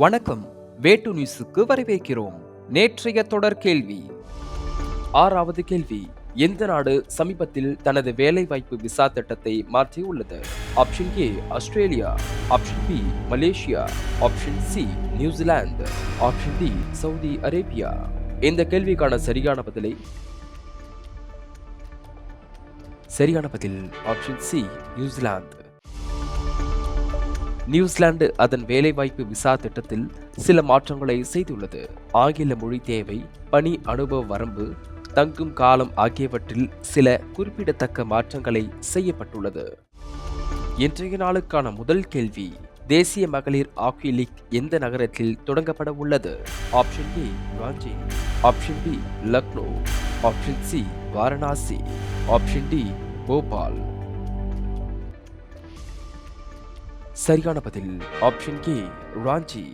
வணக்கம். வேட்டு நியூஸுக்கு வரவேற்கிறோம். நேற்றைய தொடர் கேள்வி. 6வது கேள்வி. எந்த நாடு சமீபத்தில் தனது வேலைவாய்ப்பு விசா திட்டத்தை மாற்றியுள்ளது? Option A Australia, option B Malaysia, option C New Zealand, option D Saudi Arabia. இந்த கேள்விக்கான சரியான பதில் ஆப்ஷன் சி நியூசிலாந்து. நியூசிலாந்து அதன் வேலைவாய்ப்பு விசா திட்டத்தில் சில மாற்றங்களை செய்துள்ளது. ஆங்கில மொழி தேவை, பணி அனுபவ வரம்பு, தங்கும் காலம் ஆகியவற்றில் சில குறிப்பிடத்தக்க மாற்றங்களை செய்யப்பட்டுள்ளது. இன்றைய நாளுக்கான முதல் கேள்வி. தேசிய மகளிர் ஹாக்கி லீக் எந்த நகரத்தில் தொடங்கப்பட உள்ளது? Option A Ranchi, option B Lucknow, option C Varanasi, option D Bhopal. சரியான பதில் ஆப்ஷன் ஏ ராஞ்சி.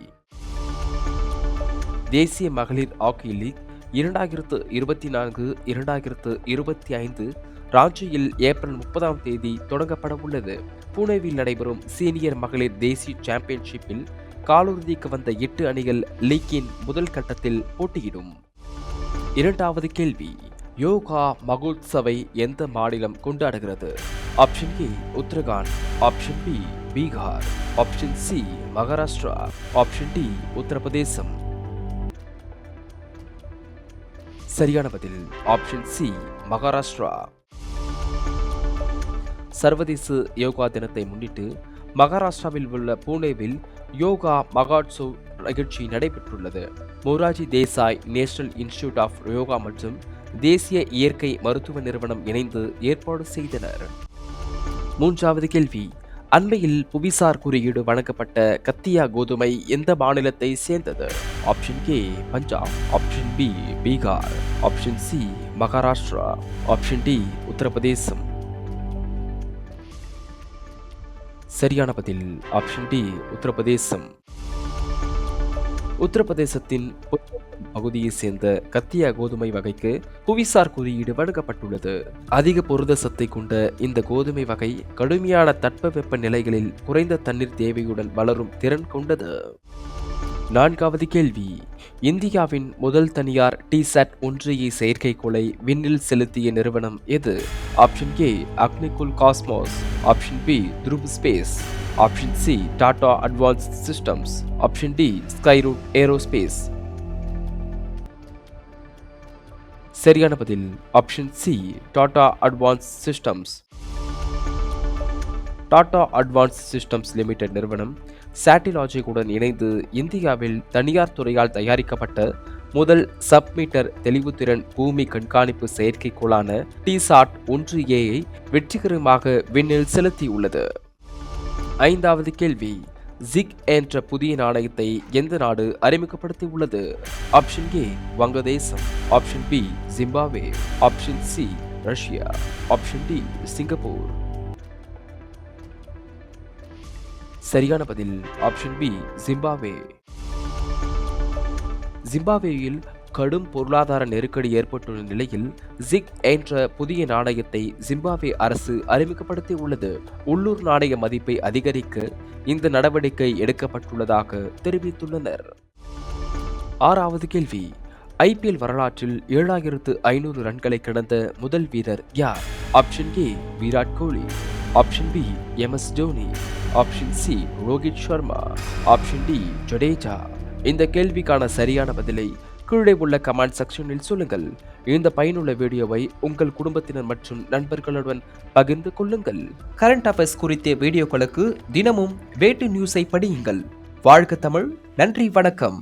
தேசிய மகளிர் ஹாக்கி லீக் 2024-2025 ராஞ்சியில் ஏப்ரல் 30ஆம் தேதி தொடங்கப்பட உள்ளது. புனேவில் நடைபெறும் சீனியர் மகளிர் தேசிய சாம்பியன்ஷிப்பில் காலிறுதிக்கு வந்த 8 அணிகள் லீக்கின் முதல் கட்டத்தில் போட்டியிடும். இரண்டாவது கேள்வி. யோகா மகோத்சவை எந்த மாநிலம் கொண்டாடுகிறது? Option A Uttarakhand, option B Bihar, option C Maharashtra, option D உத்தரப்பிரதேசம். சரியான பதில் ஆப்ஷன் சி மகாராஷ்டிரா. சர்வதேச யோகா தினத்தை முன்னிட்டு மகாராஷ்டிராவில் உள்ள புனேவில் யோகா மகோத்சவ் நிகழ்ச்சி நடைபெற்றுள்ளது. Morarji Desai National Institute of Yoga மற்றும் தேசிய இயற்கை மருத்துவ நிறுவனம் இணைந்து ஏற்பாடு செய்தனர். மூன்றாவது கேள்வி. அண்மையில் புவிசார் குறியீடு வழங்கப்பட்ட கத்தியா கோதுமை எந்த மாநிலத்தை சேர்ந்தது? Option A Punjab, option B Bihar, option C Maharashtra, option D உத்தரப்பிரதேசம். சரியான பதில் ஆப்ஷன் டி உத்தரப்பிரதேசம். உத்தரப்பிரதேசத்தின் பகுதியை சேர்ந்த கத்தியா கோதுமை வகைக்கு புவிசார் குறியீடு வழங்கப்பட்டுள்ளது. அதிக புரத சத்தை கொண்ட இந்த கோதுமை வகை கடுமையான தட்பவெப்ப நிலைகளில் குறைந்த தண்ணீர் தேவையுடன் வளரும் திறன் கொண்டது. நான்காவது கேள்வி. இந்தியாவின் முதல் தனியார் டிசாட் 1A செயற்கைக்கோளை விண்ணில் செலுத்திய நிறுவனம் எது? Option A Agnikul Cosmos, option B Dhruva Space, option C Tata Advanced Systems, option D Skyroot Aerospace. சரியான பதில் option C Tata Advanced Systems. Tata Advanced Systems Limited நிறுவனம் சாட்டிலாஜிக்குடன் இணைந்து இந்தியாவில் தனியார் துறையால் தயாரிக்கப்பட்ட முதல் சப்மீட்டர் தெளிவுத்திறன் பூமி கண்காணிப்பு செயற்கைக்கோளான டிசாட் 1A வெற்றிகரமாக விண்ணில் செலுத்தியுள்ளது. ஐந்தாவது கேள்வி. ஜிக் என்ற புதிய நாணயத்தை எந்த நாடு அறிமுகப்படுத்தியுள்ளது? ஆப்ஷன் ஏ வங்கதேசம், option B Zimbabwe, option C Russia, option D Singapore. சரியான பதில் ஆப்ஷன் பி ஜிம்பாப்வே. ஜிம்பாப்வேயில் கடும் பொருளாதார நெருக்கடி ஏற்பட்டுள்ள நிலையில் ஜிக் என்ற புதிய நாணயத்தை ஜிம்பாப்வே அரசு அறிமுகப்படுத்தியுள்ளது. உள்ளூர் நாணய மதிப்பை அதிகரிக்க இந்த நடவடிக்கை எடுக்கப்பட்டுள்ளதாக தெரிவித்துள்ளனர். ஆறாவது கேள்வி. ஐபிஎல் வரலாற்றில் 7500 ரன்களை கடந்த முதல் வீரர் யார்? Option A Virat Kohli, option B MS Dhoni, option C Rohit Sharma, option D Jadeja. இந்த கேள்விக்கான சரியான பதிலை கீழே உள்ள கமெண்ட் செக்ஷனில் சொல்லுங்கள். இந்த பயனுள்ள வீடியோவை உங்கள் குடும்பத்தினர் மற்றும் நண்பர்களுடன் பகிர்ந்து கொள்ளுங்கள். கரண்ட் அஃபேர்ஸ் குறித்த வீடியோக்களுக்கு தினமும் வேட்டு நியூஸை படியுங்கள். வாழ்க தமிழ். நன்றி, வணக்கம்.